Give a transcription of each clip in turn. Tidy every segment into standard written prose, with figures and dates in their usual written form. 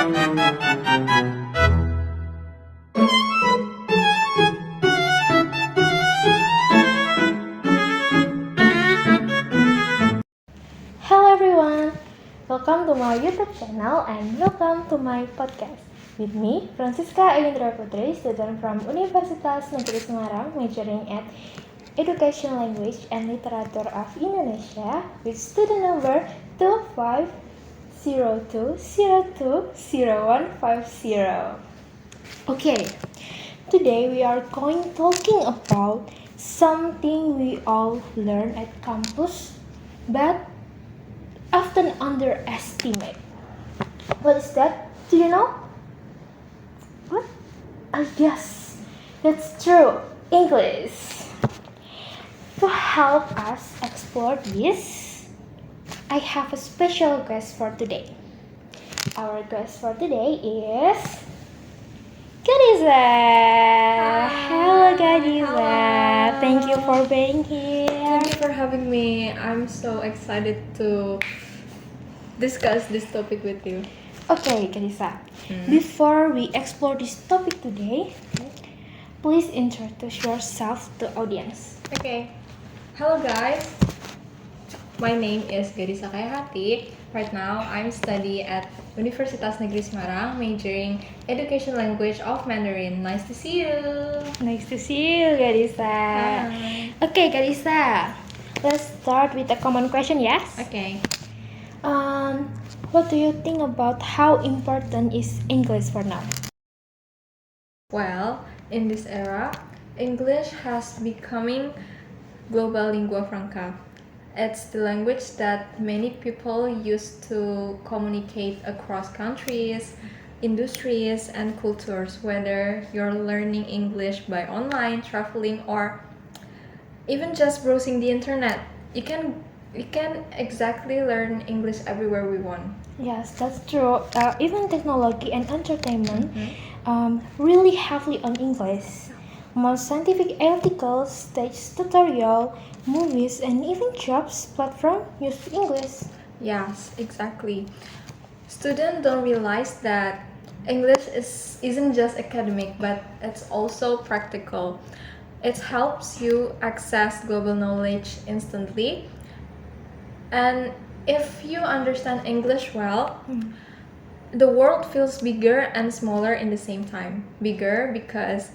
Hello everyone, welcome to my YouTube channel and welcome to my podcast. With me, Francisca Ayundra Putri, student from Universitas Negeri Semarang, majoring at Education Language and Literature of Indonesia, with student number 2502020150. Okay, today we are talking about something we all learn at campus, but often underestimate. What is that? Do you know? What? Yes, that's true. English. To help us explore this, I have a special guest for today. Our guest for today is Gadiza. Hello, Gadiza. Hello. Thank you for being here. Thank you for having me. I'm so excited to discuss this topic with you. Okay, Gadiza. Before we explore this topic today, please introduce yourself to audience. Okay. Hello guys. My name is Gadiza Kayahati. Right now, I'm studying at Universitas Negeri Semarang, majoring Education Language of Mandarin. Nice to see you. Nice to see you, Gadiza. Hi. Okay, Gadiza. Let's start with a common question, yes? Okay. What do you think about how important is English for now? Well, in this era, English has becoming global lingua franca. It's the language that many people use to communicate across countries, industries, and cultures, whether you're learning English by online, traveling, or even just browsing the internet. We can exactly learn English everywhere we want. Yes, that's true. Even technology and entertainment really heavily on English. Most scientific articles, stage tutorial, movies, and even jobs platform use English. Yes, exactly. Students don't realize that English isn't just academic, but it's also practical. It helps you access global knowledge instantly. And if you understand English well, the world feels bigger and smaller in the same time. Bigger because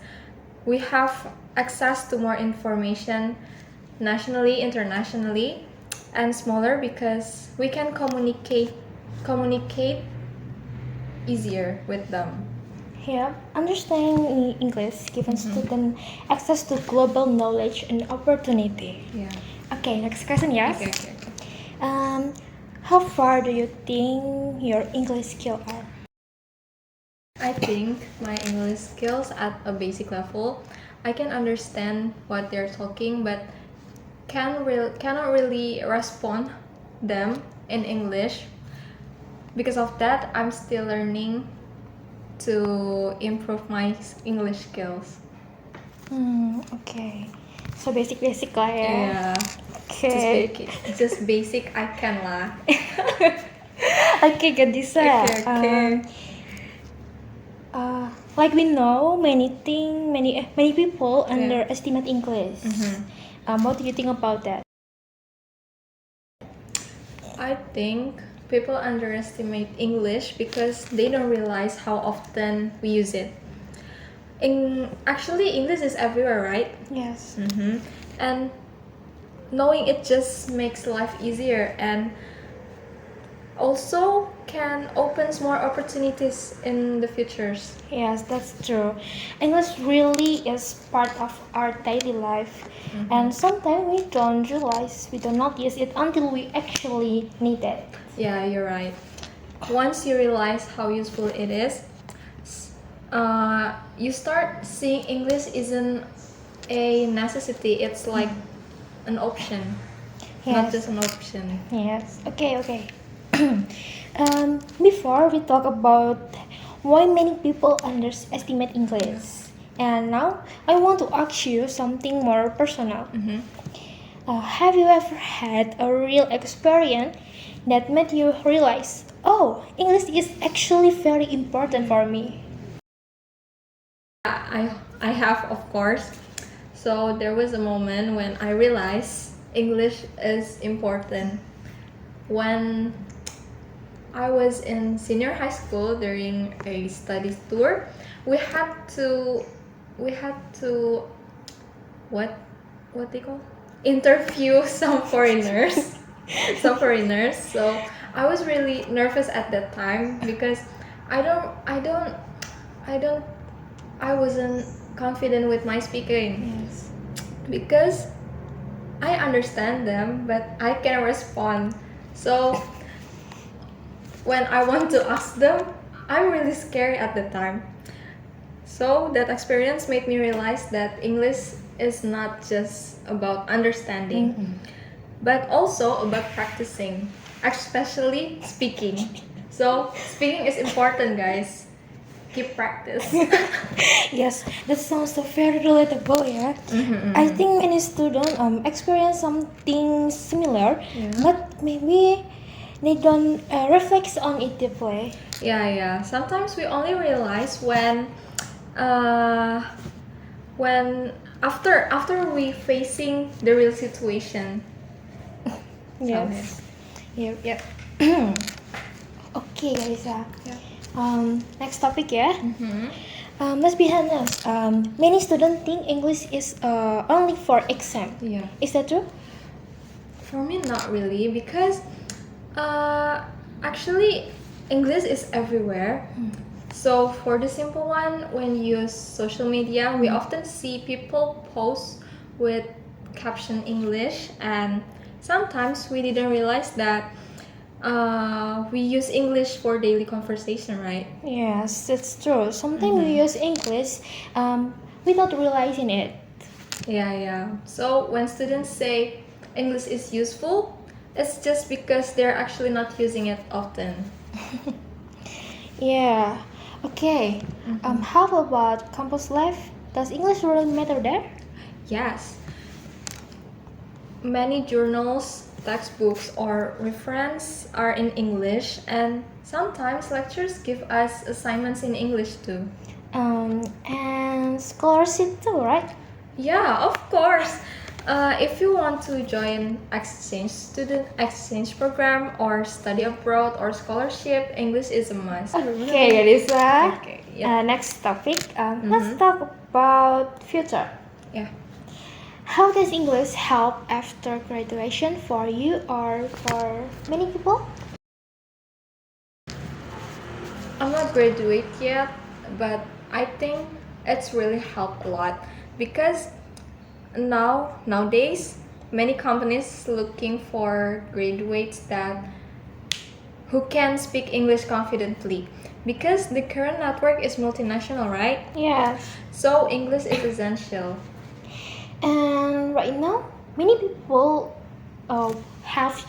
we have access to more information nationally, internationally, and smaller because we can communicate easier with them. Yeah, understanding English gives students access to global knowledge and opportunity. Yeah. Okay, next question, yes? Okay. How far do you think your English skills are? I think my English skills at a basic level, I can understand what they're talking, but cannot really respond them in English. Because of that, I'm still learning to improve my English skills. Okay. So basic lah ya. Yeah. Okay. Just basic I can lah. Okay, Gadisa. Okay. Like we know, many people underestimate English. What do you think about that? I think people underestimate English because they don't realize how often we use it. Actually, English is everywhere, right? Yes. And knowing it just makes life easier and also can opens more opportunities in the futures. Yes, that's true. English really is part of our daily life, and sometimes we don't notice it until we actually need it. Yeah, you're right. Once you realize how useful it is, you start seeing English isn't a necessity, it's like an option, not Yes. just an option. Yes. Okay. Before we talk about why many people underestimate English, and now I want to ask you something more personal. Have you ever had a real experience that made you realize, Oh, English is actually very important for me. I have, of course. So there was a moment when I realized English is important. When I was in senior high school during a studies tour, we had to we had to what they call interview some foreigners. So I was really nervous at that time because I don't I don't I don't I wasn't confident with my speaking Yes. because I understand them but I can respond. So when I want to ask them, I'm really scared at the time. So that experience made me realize that English is not just about understanding, but also about practicing, especially speaking. So speaking is important, guys. Keep practice. Yes, that sounds so very relatable, yeah. I think many students experience something similar, Yeah. but maybe they don't reflect on it deeply. Yeah. Sometimes we only realize when after we facing the real situation. Yes. Yeah. Okay, guys. Yeah. Next topic ya. Mm-hmm. Let's be honest. Many students think English is only for exam. Yeah. Is that true? For me, not really, because actually English is everywhere. So for the simple one, when you use social media, we often see people post with caption English, and sometimes we didn't realize that we use English for daily conversation, right? Yes, that's true. Sometimes we use English without realizing it. Yeah. So when students say English is useful, it's just because they're actually not using it often. Yeah. Okay. How about campus life? Does English really matter there? Yes. Many journals, textbooks, or reference are in English, and sometimes lectures give us assignments in English too. And scholarship too, right? Yeah, of course. If you want to join student exchange program or study abroad or scholarship, English is a must. Okay, Elisa. Okay, yeah. Next topic. Let's talk about future. Yeah. How does English help after graduation for you or for many people? I'm not graduate yet, but I think it's really helped a lot because nowadays many companies looking for graduates that who can speak English confidently because the current network is multinational, right? Yes. So English is essential. And right now, many people have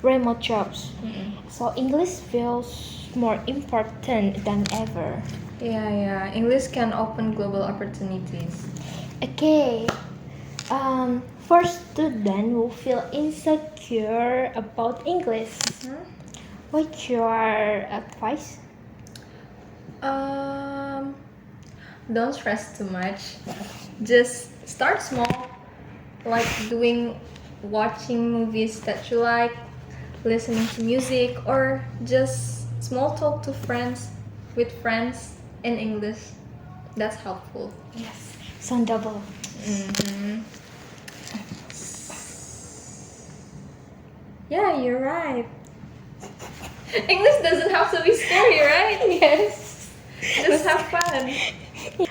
remote jobs. So English feels more important than ever. Yeah. English can open global opportunities. Okay. For students who feel insecure about English, what's your advice? Don't stress too much. Just start small, like watching movies that you like, listening to music, or just small talk to with friends in English. That's helpful. Yes, sound double. Yeah, you're right. English doesn't have to be scary, right? Yes. Just have fun.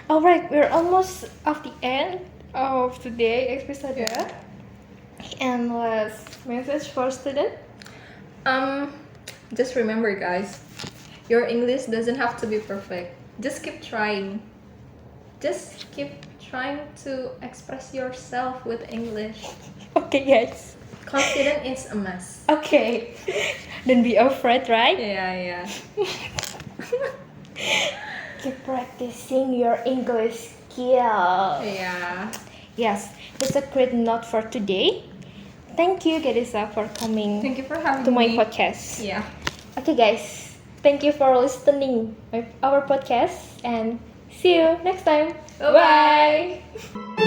Alright, we're almost at the end of today's episode. Yeah. And last message for student. Just remember, guys, your English doesn't have to be perfect. Just keep trying. Just keep trying to express yourself with English. Okay, guys. Confidence is a must. Okay. Don't be afraid, right? Yeah. Keep practicing your English skill. Yeah. Yes, that's a great note for today. Thank you, Gadisa, for coming Thank you for having to my me. podcast. Yeah. Okay guys, thank you for listening our podcast and see you next time. Bye-bye.